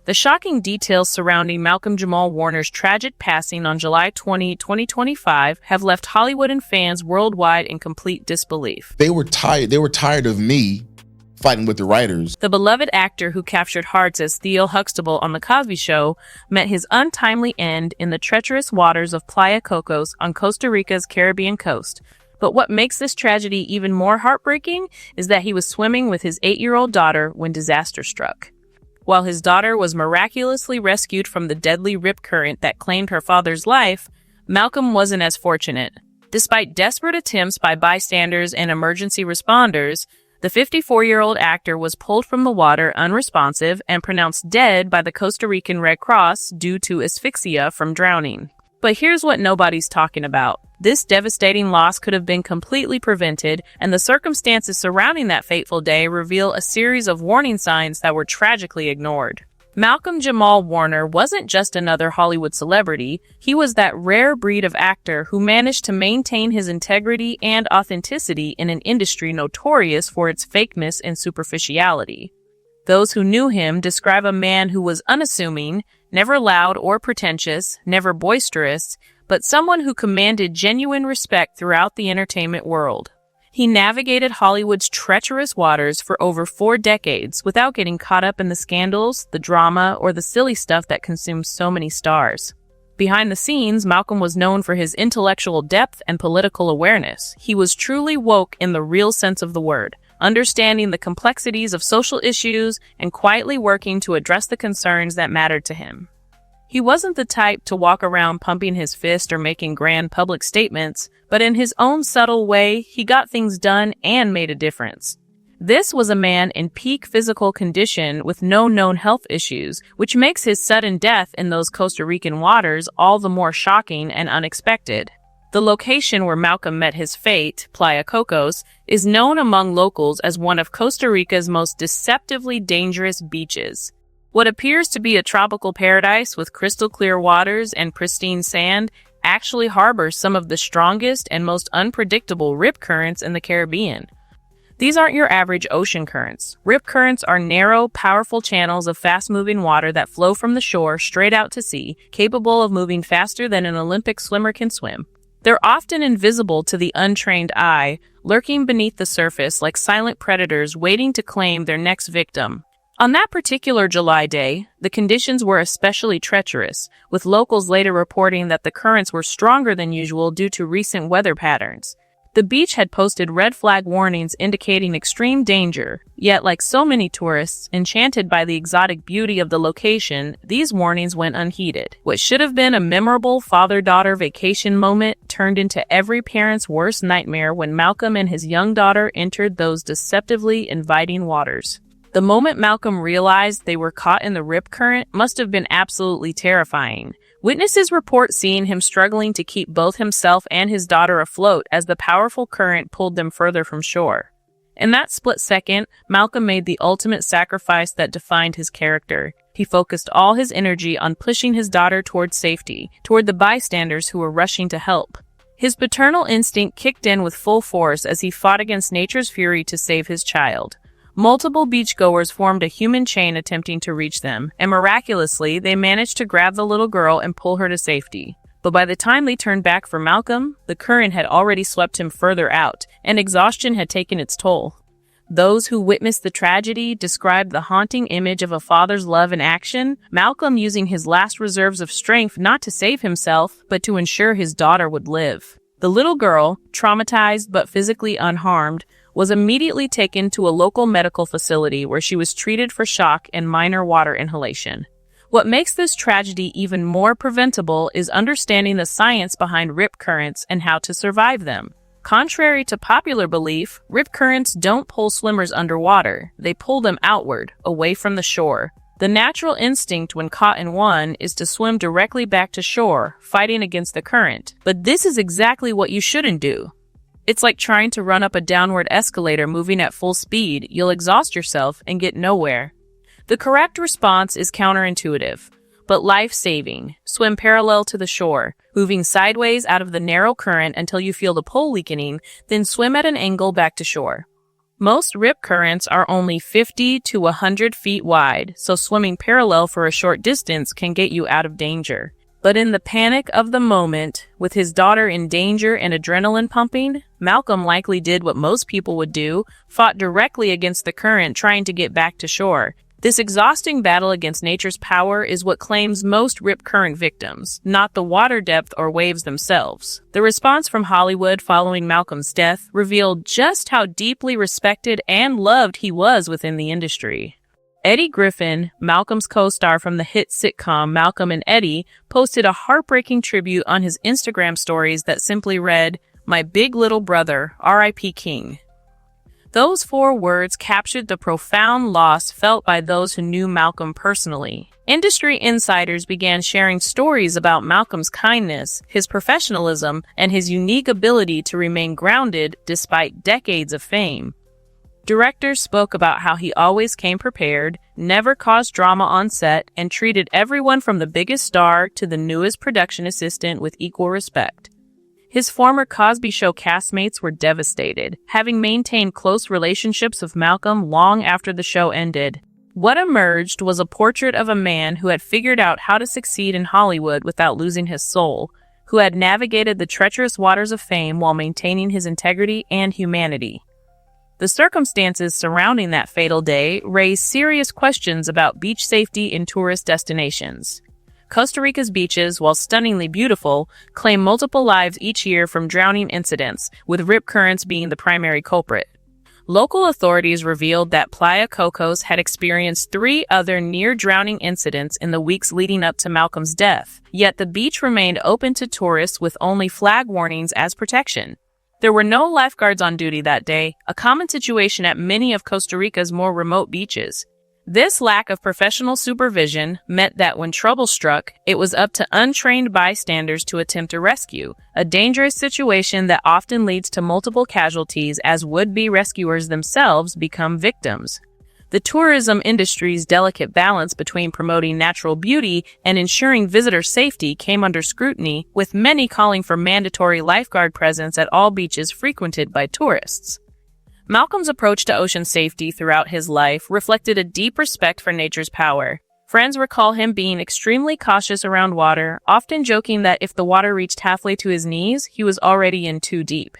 The shocking details surrounding Malcolm-Jamal Warner's tragic passing on July 20, 2025 have left Hollywood and fans worldwide in complete disbelief. They were tired of me fighting with the writers. The beloved actor who captured hearts as Theo Huxtable on The Cosby Show met his untimely end in the treacherous waters of Playa Kokos on Costa Rica's Caribbean coast. But what makes this tragedy even more heartbreaking is that he was swimming with his 8-year-old daughter when disaster struck. While his daughter was miraculously rescued from the deadly rip current that claimed her father's life, Malcolm wasn't as fortunate. Despite desperate attempts by bystanders and emergency responders, the 54-year-old actor was pulled from the water unresponsive and pronounced dead by the Costa Rican Red Cross due to asphyxia from drowning. But here's what nobody's talking about. This devastating loss could have been completely prevented, and the circumstances surrounding that fateful day reveal a series of warning signs that were tragically ignored. Malcolm-Jamal Warner wasn't just another Hollywood celebrity. He was that rare breed of actor who managed to maintain his integrity and authenticity in an industry notorious for its fakeness and superficiality. Those who knew him describe a man who was unassuming, never loud or pretentious, never boisterous, but someone who commanded genuine respect throughout the entertainment world. He navigated Hollywood's treacherous waters for over 4 decades without getting caught up in the scandals, the drama, or the silly stuff that consumes so many stars. Behind the scenes, Malcolm was known for his intellectual depth and political awareness. He was truly woke in the real sense of the word, understanding the complexities of social issues and quietly working to address the concerns that mattered to him. He wasn't the type to walk around pumping his fist or making grand public statements, but in his own subtle way, he got things done and made a difference. This was a man in peak physical condition with no known health issues, which makes his sudden death in those Costa Rican waters all the more shocking and unexpected. The location where Malcolm met his fate, Playa Kokos, is known among locals as one of Costa Rica's most deceptively dangerous beaches. What appears to be a tropical paradise with crystal clear waters and pristine sand actually harbors some of the strongest and most unpredictable rip currents in the Caribbean. These aren't your average ocean currents. Rip currents are narrow, powerful channels of fast-moving water that flow from the shore straight out to sea, capable of moving faster than an Olympic swimmer can swim. They're often invisible to the untrained eye, lurking beneath the surface like silent predators waiting to claim their next victim. On that particular July day, the conditions were especially treacherous, with locals later reporting that the currents were stronger than usual due to recent weather patterns. The beach had posted red flag warnings indicating extreme danger, yet like so many tourists, enchanted by the exotic beauty of the location, these warnings went unheeded. What should have been a memorable father-daughter vacation moment turned into every parent's worst nightmare when Malcolm and his young daughter entered those deceptively inviting waters. The moment Malcolm realized they were caught in the rip current must have been absolutely terrifying. Witnesses report seeing him struggling to keep both himself and his daughter afloat as the powerful current pulled them further from shore. In that split second, Malcolm made the ultimate sacrifice that defined his character. He focused all his energy on pushing his daughter toward safety, toward the bystanders who were rushing to help. His paternal instinct kicked in with full force as he fought against nature's fury to save his child. Multiple beachgoers formed a human chain attempting to reach them, and miraculously, they managed to grab the little girl and pull her to safety. But by the time they turned back for Malcolm, the current had already swept him further out, and exhaustion had taken its toll. Those who witnessed the tragedy described the haunting image of a father's love in action, Malcolm using his last reserves of strength not to save himself, but to ensure his daughter would live. The little girl, traumatized but physically unharmed, was immediately taken to a local medical facility where she was treated for shock and minor water inhalation. What makes this tragedy even more preventable is understanding the science behind rip currents and how to survive them. Contrary to popular belief, rip currents don't pull swimmers underwater. They pull them outward, away from the shore. The natural instinct when caught in one is to swim directly back to shore, fighting against the current. But this is exactly what you shouldn't do. It's like trying to run up a downward escalator moving at full speed. You'll exhaust yourself and get nowhere. The correct response is counterintuitive, but life-saving. Swim parallel to the shore, moving sideways out of the narrow current until you feel the pull weakening, then swim at an angle back to shore. Most rip currents are only 50 to 100 feet wide, so swimming parallel for a short distance can get you out of danger. But in the panic of the moment, with his daughter in danger and adrenaline pumping, Malcolm likely did what most people would do, fought directly against the current trying to get back to shore. This exhausting battle against nature's power is what claims most rip current victims, not the water depth or waves themselves. The response from Hollywood following Malcolm's death revealed just how deeply respected and loved he was within the industry. Eddie Griffin, Malcolm's co-star from the hit sitcom Malcolm and Eddie, posted a heartbreaking tribute on his Instagram stories that simply read, "My big little brother, R.I.P. King." Those 4 words captured the profound loss felt by those who knew Malcolm personally. Industry insiders began sharing stories about Malcolm's kindness, his professionalism, and his unique ability to remain grounded despite decades of fame. Directors spoke about how he always came prepared, never caused drama on set, and treated everyone from the biggest star to the newest production assistant with equal respect. His former Cosby Show castmates were devastated, having maintained close relationships with Malcolm long after the show ended. What emerged was a portrait of a man who had figured out how to succeed in Hollywood without losing his soul, who had navigated the treacherous waters of fame while maintaining his integrity and humanity. The circumstances surrounding that fatal day raised serious questions about beach safety in tourist destinations. Costa Rica's beaches, while stunningly beautiful, claim multiple lives each year from drowning incidents, with rip currents being the primary culprit. Local authorities revealed that Playa Kokos had experienced 3 other near-drowning incidents in the weeks leading up to Malcolm's death, yet the beach remained open to tourists with only flag warnings as protection. There were no lifeguards on duty that day, a common situation at many of Costa Rica's more remote beaches. This lack of professional supervision meant that when trouble struck, it was up to untrained bystanders to attempt a rescue, a dangerous situation that often leads to multiple casualties as would-be rescuers themselves become victims. The tourism industry's delicate balance between promoting natural beauty and ensuring visitor safety came under scrutiny, with many calling for mandatory lifeguard presence at all beaches frequented by tourists. Malcolm's approach to ocean safety throughout his life reflected a deep respect for nature's power. Friends recall him being extremely cautious around water, often joking that if the water reached halfway to his knees, he was already in too deep.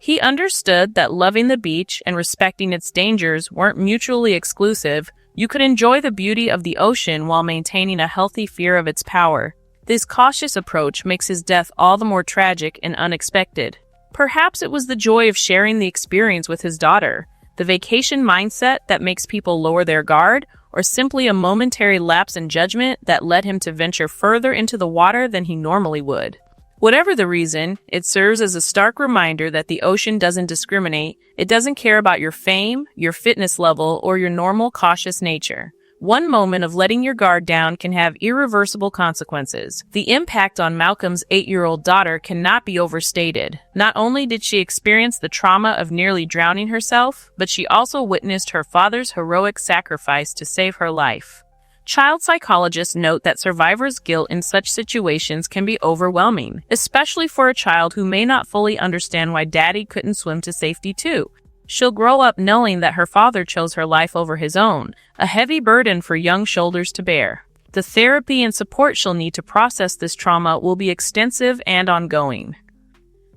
He understood that loving the beach and respecting its dangers weren't mutually exclusive. You could enjoy the beauty of the ocean while maintaining a healthy fear of its power. This cautious approach makes his death all the more tragic and unexpected. Perhaps it was the joy of sharing the experience with his daughter, the vacation mindset that makes people lower their guard, or simply a momentary lapse in judgment that led him to venture further into the water than he normally would. Whatever the reason, it serves as a stark reminder that the ocean doesn't discriminate. It doesn't care about your fame, your fitness level, or your normal cautious nature. One moment of letting your guard down can have irreversible consequences. The impact on Malcolm's 8-year-old daughter cannot be overstated. Not only did she experience the trauma of nearly drowning herself, but she also witnessed her father's heroic sacrifice to save her life. Child psychologists note that survivors' guilt in such situations can be overwhelming, especially for a child who may not fully understand why daddy couldn't swim to safety too. She'll grow up knowing that her father chose her life over his own, a heavy burden for young shoulders to bear. The therapy and support she'll need to process this trauma will be extensive and ongoing.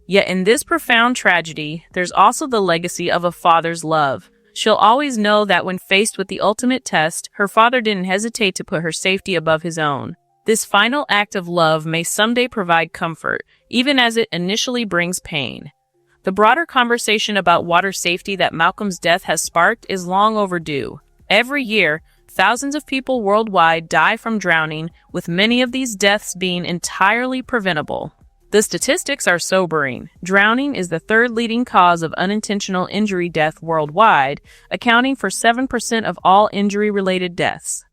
Yet in this profound tragedy, there's also the legacy of a father's love. She'll always know that when faced with the ultimate test, her father didn't hesitate to put her safety above his own. This final act of love may someday provide comfort, even as it initially brings pain. The broader conversation about water safety that Malcolm's death has sparked is long overdue. Every year, thousands of people worldwide die from drowning, with many of these deaths being entirely preventable. The statistics are sobering. Drowning is the 3rd leading cause of unintentional injury death worldwide, accounting for 7% of all injury-related deaths.